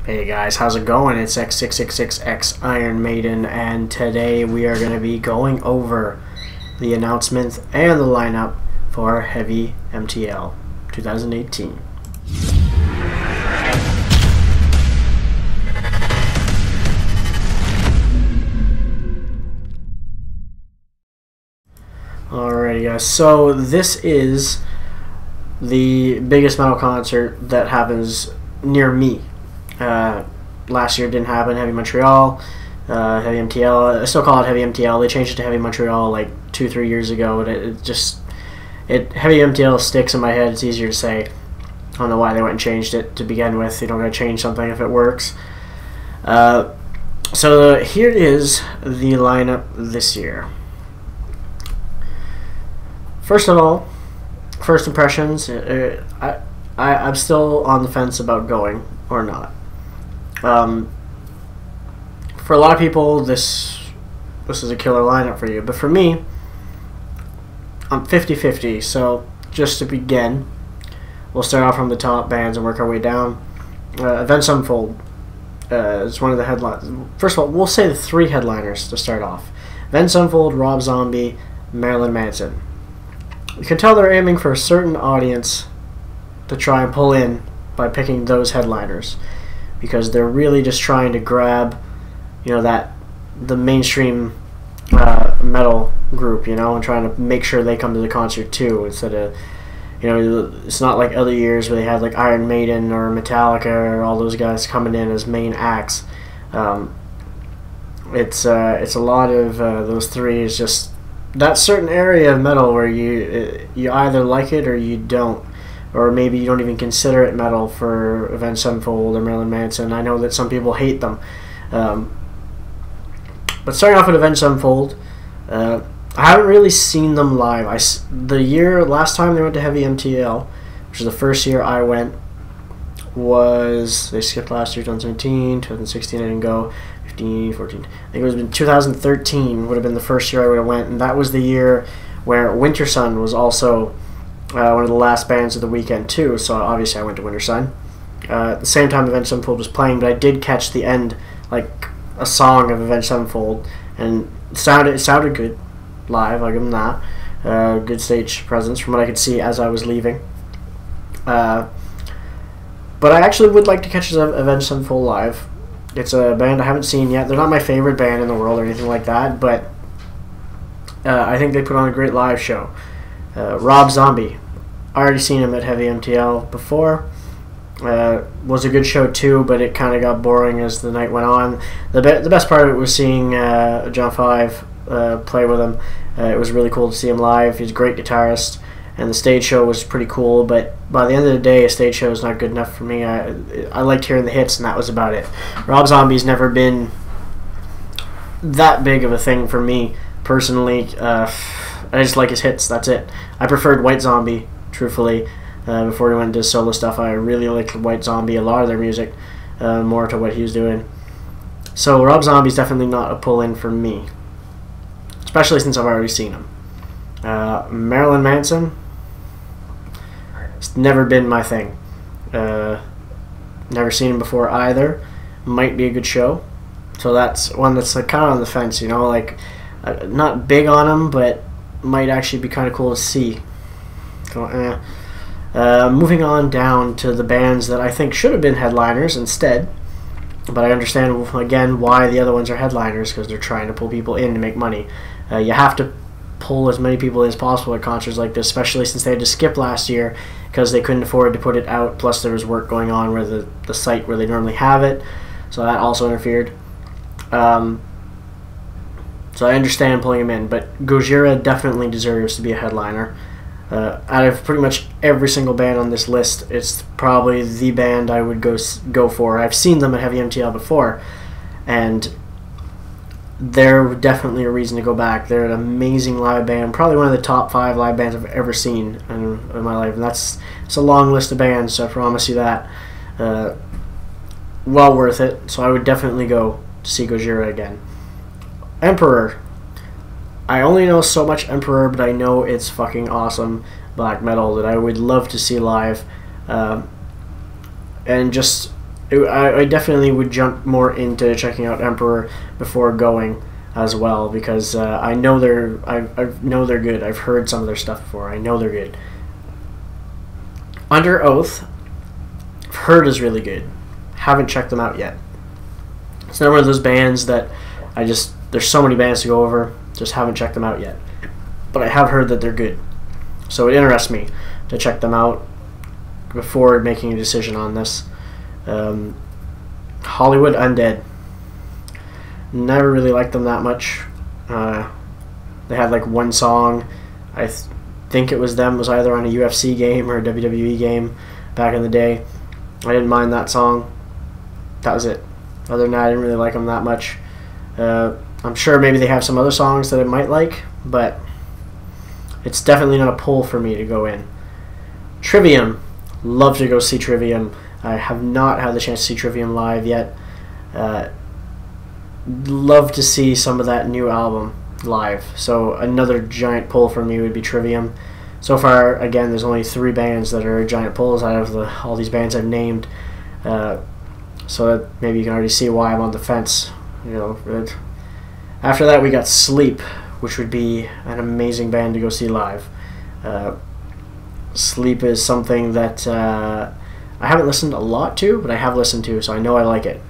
Hey guys, how's it going? It's X666X Iron Maiden, and today we are going to be going over the announcement and the lineup for Heavy MTL 2018. Alrighty guys, so this is the biggest metal concert that happens near me. Last year it didn't happen. Heavy Montreal, Heavy MTL. I still call it Heavy MTL. They changed it to Heavy Montreal like 2-3 years ago. And Heavy MTL sticks in my head. It's easier to say. I don't know why they went and changed it to begin with. You don't gotta change something if it works. So here is the lineup this year. First of all, first impressions. I'm still on the fence about going or not. For a lot of people, this is a killer lineup for you, but for me, I'm 50-50. So just to begin, we'll start off from the top bands and work our way down. Avenged Sevenfold is one of the headlines. First of all, we'll say the 3 headliners to start off: Avenged Sevenfold, Rob Zombie, Marilyn Manson. You can tell they're aiming for a certain audience to try and pull in by picking those headliners, because they're really just trying to grab, the mainstream metal group, and trying to make sure they come to the concert too, instead of, it's not like other years where they had like Iron Maiden or Metallica or all those guys coming in as main acts. It's a lot of those 3 is just that certain area of metal where you either like it or you don't. Or maybe you don't even consider it metal for Avenged Sevenfold or Marilyn Manson. I know that some people hate them. But starting off with Avenged Sevenfold, I haven't really seen them live. Last time they went to Heavy MTL, which is the first year I went, they skipped last year, 2017, 2016 I didn't go, 15, 14. I think it was in 2013 would have been the first year I would have went, and that was the year where Winter Sun was also one of the last bands of the weekend too, so obviously I went to Winter Sun. At the same time Avenged Sevenfold was playing, but I did catch the end, like a song of Avenged Sevenfold, and it sounded good live, I'll give them that. Good stage presence from what I could see as I was leaving. But I actually would like to catch Avenged Sevenfold live. It's a band I haven't seen yet. They're not my favorite band in the world or anything like that, but I think they put on a great live show. Rob Zombie, I already seen him at Heavy MTL before. Was a good show too, but it kind of got boring as the night went on. The best part of it was seeing John Five play with him. It was really cool to see him live. He's a great guitarist, and the stage show was pretty cool. But by the end of the day, a stage show is not good enough for me. I liked hearing the hits, and that was about it. Rob Zombie's never been that big of a thing for me personally. I just like his hits, that's it. I preferred White Zombie, truthfully. Before he went into solo stuff, I really liked White Zombie, a lot of their music, more to what he was doing. So Rob Zombie's definitely not a pull-in for me, especially since I've already seen him. Marilyn Manson, it's never been my thing. Never seen him before either. Might be a good show. So that's one that's like kind of on the fence, not big on him, but might actually be kind of cool to see. So, moving on down to the bands that I think should have been headliners instead, but I understand again why the other ones are headliners, because they're trying to pull people in to make money. You have to pull as many people in as possible at concerts like this, especially since they had to skip last year because they couldn't afford to put it out, plus there was work going on where the site where they normally have it, so that also interfered. So I understand pulling him in, but Gojira definitely deserves to be a headliner. Out of pretty much every single band on this list, it's probably the band I would go for. I've seen them at Heavy MTL before, and they're definitely a reason to go back. They're an amazing live band, probably one of the top 5 live bands I've ever seen in my life, and it's a long list of bands, so I promise you that. Well worth it, so I would definitely go to see Gojira again. Emperor. I only know so much Emperor, but I know it's fucking awesome black metal that I would love to see live. And just I definitely would jump more into checking out Emperor before going as well, because I know they're good. I've heard some of their stuff before. I know they're good. Under Oath, I've heard is really good. Haven't checked them out yet. It's not one of those bands that there's so many bands to go over, just haven't checked them out yet. But I have heard that they're good. So it interests me to check them out before making a decision on this. Hollywood Undead. Never really liked them that much. They had like one song. I think it was either on a UFC game or a WWE game back in the day. I didn't mind that song. That was it. Other than that, I didn't really like them that much. I'm sure maybe they have some other songs that I might like, but it's definitely not a pull for me to go in. Trivium. Love to go see Trivium. I have not had the chance to see Trivium live yet. Love to see some of that new album live. So another giant pull for me would be Trivium. So far, again, there's only 3 bands that are giant pulls out of all these bands I've named. So that maybe you can already see why I'm on the fence. After that, we got Sleep, which would be an amazing band to go see live. Sleep is something that I haven't listened a lot to, but I have listened to, so I know I like it.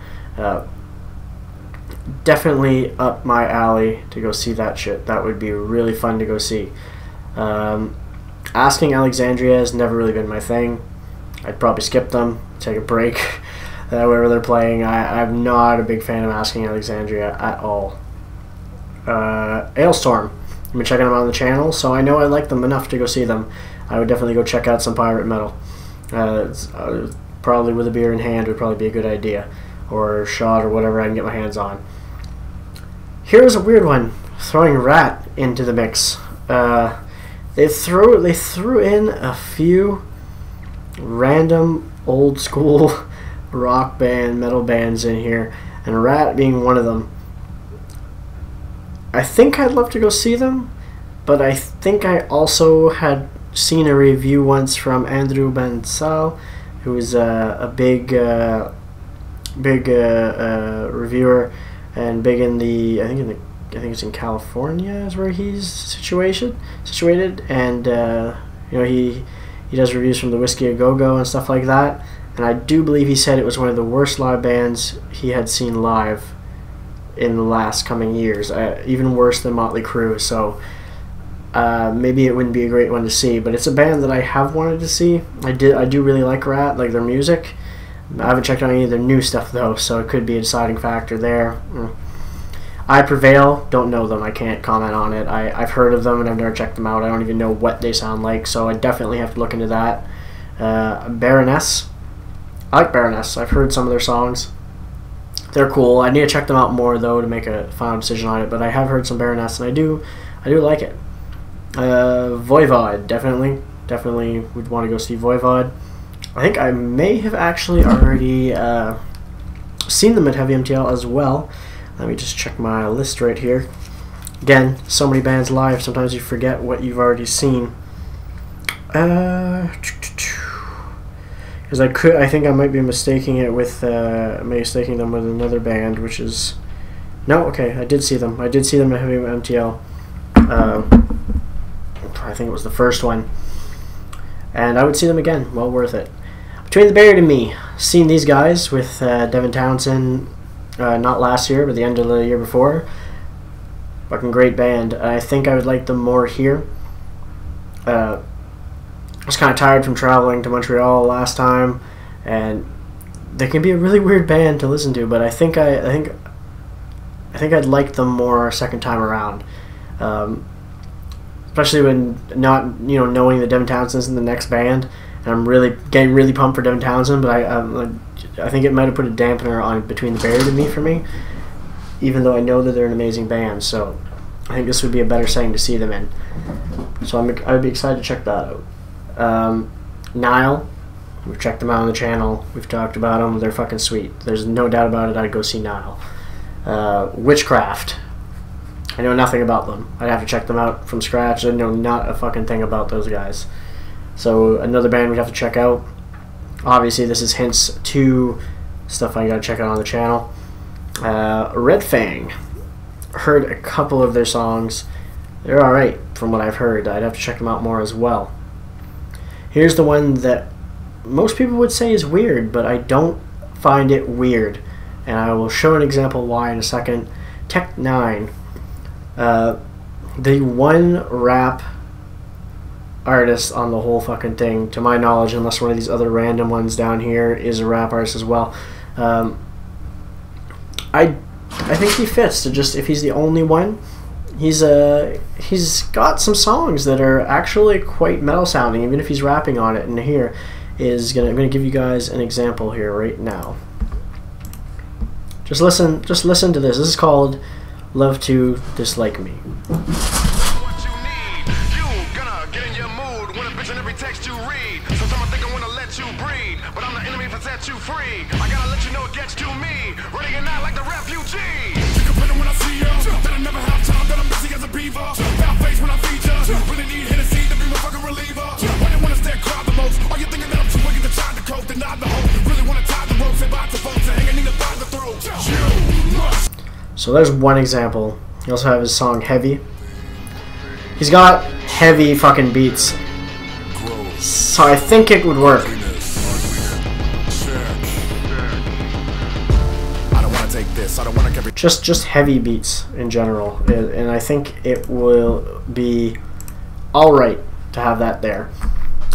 Definitely up my alley to go see that shit. That would be really fun to go see. Asking Alexandria has never really been my thing. I'd probably skip them, take a break, wherever they're playing. I'm not a big fan of Asking Alexandria at all. Ailstorm. I've been checking them out on the channel, so I know I like them enough to go see them. I would definitely go check out some pirate metal. Probably with a beer in hand would probably be a good idea, or a shot, or whatever I can get my hands on. Here's a weird one, throwing Rat into the mix. They threw in a few random old school rock band, metal bands in here, and Rat being one of them. I think I'd love to go see them, but I think I also had seen a review once from Andrew Bensal, who is a big reviewer and big in the I think it's in California is where he's situated, and he does reviews from the Whiskey A Go Go and stuff like that. And I do believe he said it was one of the worst live bands he had seen live in the last coming years, even worse than Motley Crue. So maybe it wouldn't be a great one to see, but it's a band that I have wanted to see. I do really like Rat, like their music. I haven't checked out any of their new stuff though, so it could be a deciding factor there. I Prevail, don't know them, I can't comment on it. I've heard of them and I've never checked them out. I don't even know what they sound like, so I definitely have to look into that. Baroness, I like Baroness. I've heard some of their songs. They're cool. I need to check them out more though to make a final decision on it, but I have heard some Baroness and I do like it. Voivod, definitely would want to go see Voivod. I think I may have actually already seen them at Heavy MTL as well. Let me just check my list right here. Again, so many bands live, sometimes you forget what you've already seen. Because I think I might be mistaking them with another band, which is no, okay, I did see them. I did see them at Heavy MTL. I think it was the first one, and I would see them again. Well worth it. Between the Buried and Me, seen these guys with Devin Townsend, not last year, but the end of the year before. Fucking great band. I think I would like them more here. I was kind of tired from traveling to Montreal last time, and they can be a really weird band to listen to, but I think I'd like them more second time around. Especially when not knowing that Devin Townsend's in the next band, and I'm really getting really pumped for Devin Townsend, but I think it might have put a dampener on Between the Buried and Me for me, even though I know that they're an amazing band. So I think this would be a better setting to see them in. So I'd be excited to check that out. Nile, we've checked them out on the channel. We've talked about them. They're fucking sweet. There's no doubt about it. I'd go see Nile. Witchcraft. I know nothing about them. I'd have to check them out from scratch. I know not a fucking thing about those guys. So another band we'd have to check out. Obviously, this is hints to stuff I gotta check out on the channel. Red Fang. Heard a couple of their songs. They're alright from what I've heard. I'd have to check them out more as well. Here's the one that most people would say is weird, but I don't find it weird. And I will show an example why in a second. Tech 9. The one rap artist on the whole fucking thing, to my knowledge, unless one of these other random ones down here is a rap artist as well. I think he fits to just, if he's the only one, he's got some songs that are actually quite metal sounding, even if he's rapping on it. And here is I'm gonna give you guys an example here right now. Just listen to this. This is called "Love to Dislike Me." So there's one example. He also have his song "Heavy." He's got heavy fucking beats, so I think it would work. Just heavy beats in general, and I think it will be all right to have that there.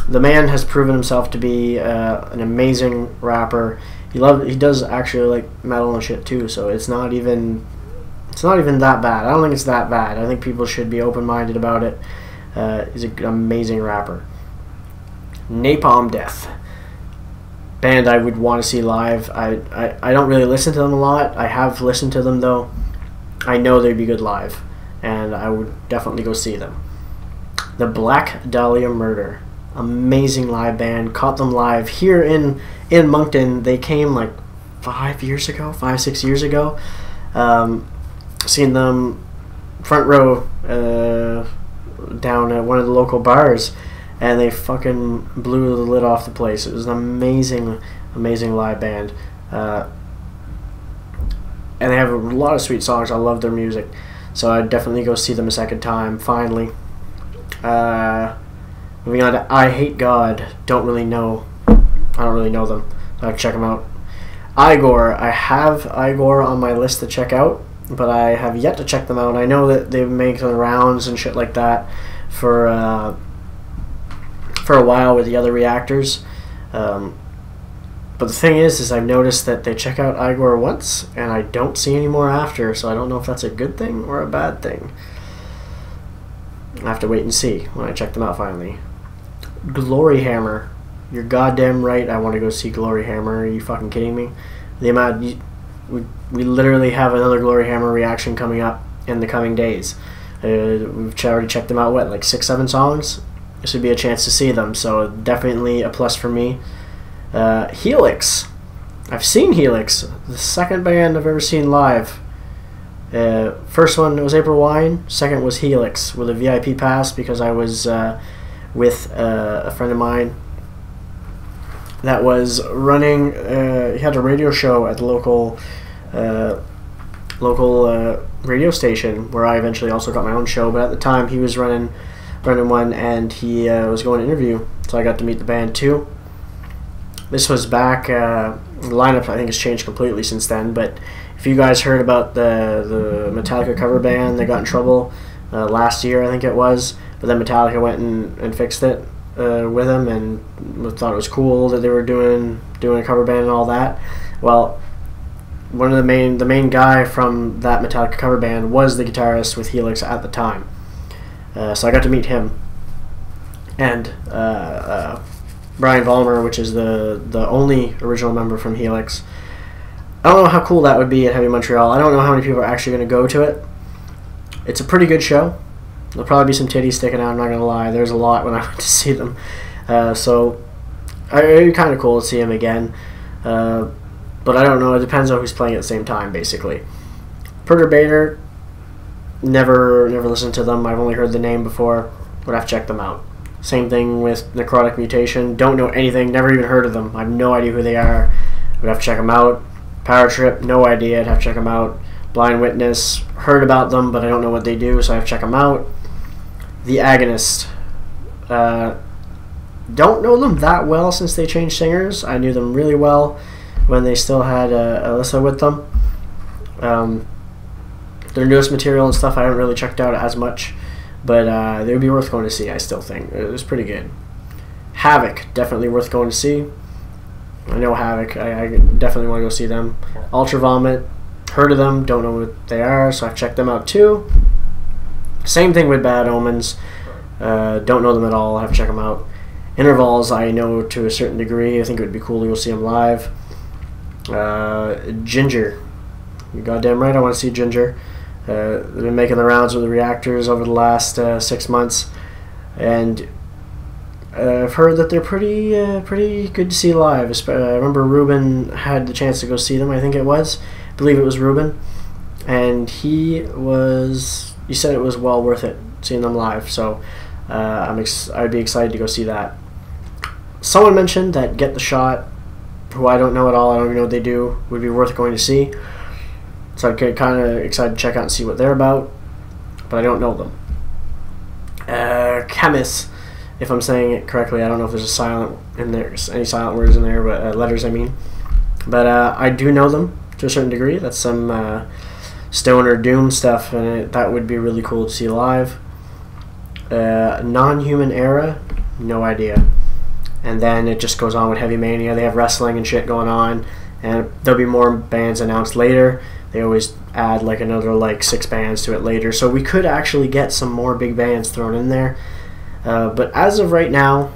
The man has proven himself to be an amazing rapper. He does actually like metal and shit too, so it's not even that bad. I don't think it's that bad. I think people should be open-minded about it. He's an amazing rapper. Napalm Death. Band I would want to see live. I don't really listen to them a lot. I have listened to them though. I know they'd be good live, and I would definitely go see them. The Black Dahlia Murder. Amazing live band. Caught them live here in Moncton. They came like 5, 6 years ago. Seen them front row down at one of the local bars, and they fucking blew the lid off the place. It was an amazing live band, and they have a lot of sweet songs. I love their music, so I'd definitely go see them a second time. Finally, moving on to I Hate God. I don't really know them. So I'll check them out. Igor. I have Igor on my list to check out, but I have yet to check them out. I know that they make the rounds and shit like that for a while with the other reactors. But the thing is I've noticed that they check out Igor once, and I don't see any more after, so I don't know if that's a good thing or a bad thing. I have to wait and see when I check them out finally. Glory Hammer. You're goddamn right I want to go see Glory Hammer. Are you fucking kidding me? The amount... We literally have another Glory Hammer reaction coming up in the coming days. We've already checked them out, what, like 6, 7 songs? This would be a chance to see them, so definitely a plus for me. Helix. I've seen Helix, the second band I've ever seen live. First one was April Wine, second was Helix with a VIP pass because I was with a friend of mine that was running, he had a radio show at the local radio station where I eventually also got my own show, but at the time he was running one, and he was going to interview, so I got to meet the band too. This was back, the lineup I think has changed completely since then, but if you guys heard about the Metallica cover band that got in trouble last year, I think it was, but then Metallica went and fixed it with them, and thought it was cool that they were doing a cover band and all that. Well, one of the main guy from that Metallica cover band was the guitarist with Helix at the time, so I got to meet him, and Brian Vollmer, which is the only original member from Helix. I don't know how cool that would be at Heavy Montreal. I don't know how many people are actually going to go to it. It's a pretty good show. There'll probably be some titties sticking out, I'm not going to lie. There's a lot when I went to see them. So it'd be kind of cool to see him again. But I don't know. It depends on who's playing at the same time, basically. Perturbator, never listened to them. I've only heard the name before, but I've checked them out. Same thing with Necrotic Mutation. Don't know anything. Never even heard of them. I have no idea who they are. would have to check them out. Power Trip, no idea. I'd have to check them out. Blind Witness, heard about them, but I don't know what they do, so I have to check them out. The Agonist, don't know them that well since they changed singers. I knew them really well when they still had Alyssa with them. Their newest material and stuff I haven't really checked out as much, but they would be worth going to see, I still think. It was pretty good. Havoc, definitely worth going to see. I know Havoc, I definitely want to go see them. Ultra Vomit, heard of them, don't know what they are, so I've checked them out too. Same thing with Bad Omens, don't know them at all, I have to check them out. Intervals I know to a certain degree, I think it would be cool to go see them live. Ginger, you're goddamn right, I want to see Ginger. They've been making the rounds with the reactors over the last 6 months, and I've heard that they're pretty good to see live. I remember Ruben had the chance to go see them. I believe it was Ruben, and he said it was well worth it seeing them live. So I'd be excited to go see that. Someone mentioned that Get the Shot, who I don't know at all. I don't even know what they do. Would be worth going to see. So I'm kind of excited to check out and see what they're about, but I don't know them. Chemist, if I'm saying it correctly, I don't know if there's a silent in there, any silent words in there, but letters I mean. But I do know them to a certain degree. That's some stoner doom stuff, and that would be really cool to see live. Non-Human Era, no idea. And then it just goes on with Heavy Mania. They have wrestling and shit going on, and there'll be more bands announced later. They always add like another 6 bands to it later, so we could actually get some more big bands thrown in there. But as of right now,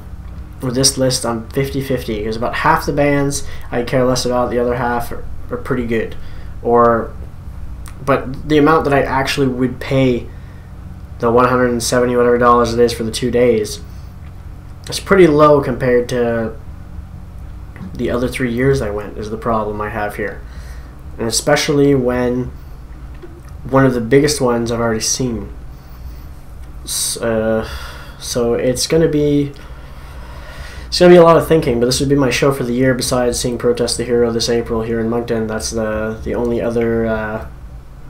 with this list, I'm 50-50, because about half the bands I care less about, the other half are pretty good. But the amount that I actually would pay, the $170 whatever dollars it is for the 2 days, it's pretty low compared to the other 3 years I went, is the problem I have here. And especially when one of the biggest ones I've already seen. So it's gonna be a lot of thinking, but this would be my show for the year besides seeing Protest the Hero this April here in Moncton. That's the only other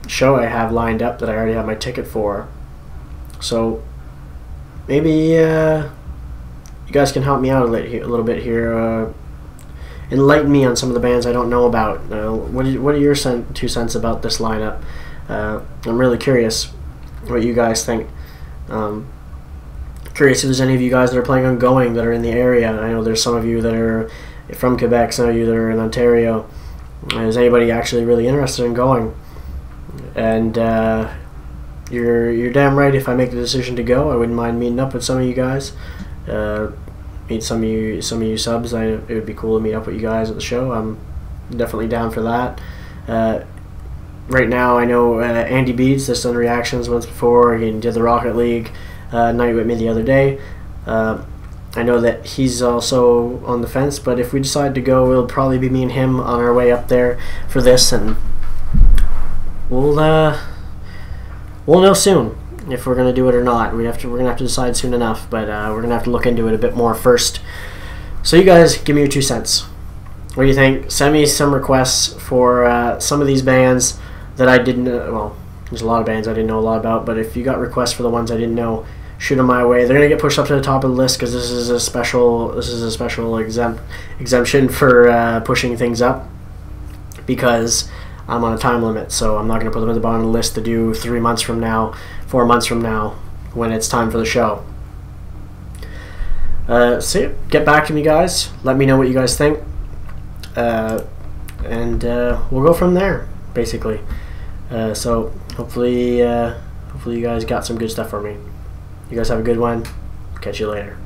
show I have lined up that I already have my ticket for. So maybe you guys can help me out a little bit here. Enlighten me on some of the bands I don't know about. What are your 2 cents about this lineup? I'm really curious what you guys think. Curious if there's any of you guys that are planning on going that are in the area. I know there's some of you that are from Quebec, some of you that are in Ontario. Is anybody actually really interested in going? And you're damn right. If I make the decision to go, I wouldn't mind meeting up with some of you guys. Meet some of you subs. It would be cool to meet up with you guys at the show. I'm definitely down for that. Right now, I know Andy Beads has done reactions once before. He did the Rocket League night with me the other day. I know that he's also on the fence, but if we decide to go, it'll probably be me and him on our way up there for this, and we'll know soon if we're gonna do it or not. We're gonna have to decide soon enough, but we're gonna have to look into it a bit more first. So you guys, give me your 2 cents. What do you think? Send me some requests for some of these bands that I didn't know. Well, there's a lot of bands I didn't know a lot about, but if you got requests for the ones I didn't know, shoot them my way. They're gonna get pushed up to the top of the list because this is a special exemption for pushing things up, because I'm on a time limit, so I'm not going to put them at the bottom of the list to do 3 months from now, 4 months from now, when it's time for the show. So get back to me, guys. Let me know what you guys think, and we'll go from there, basically. So hopefully you guys got some good stuff for me. You guys have a good one. Catch you later.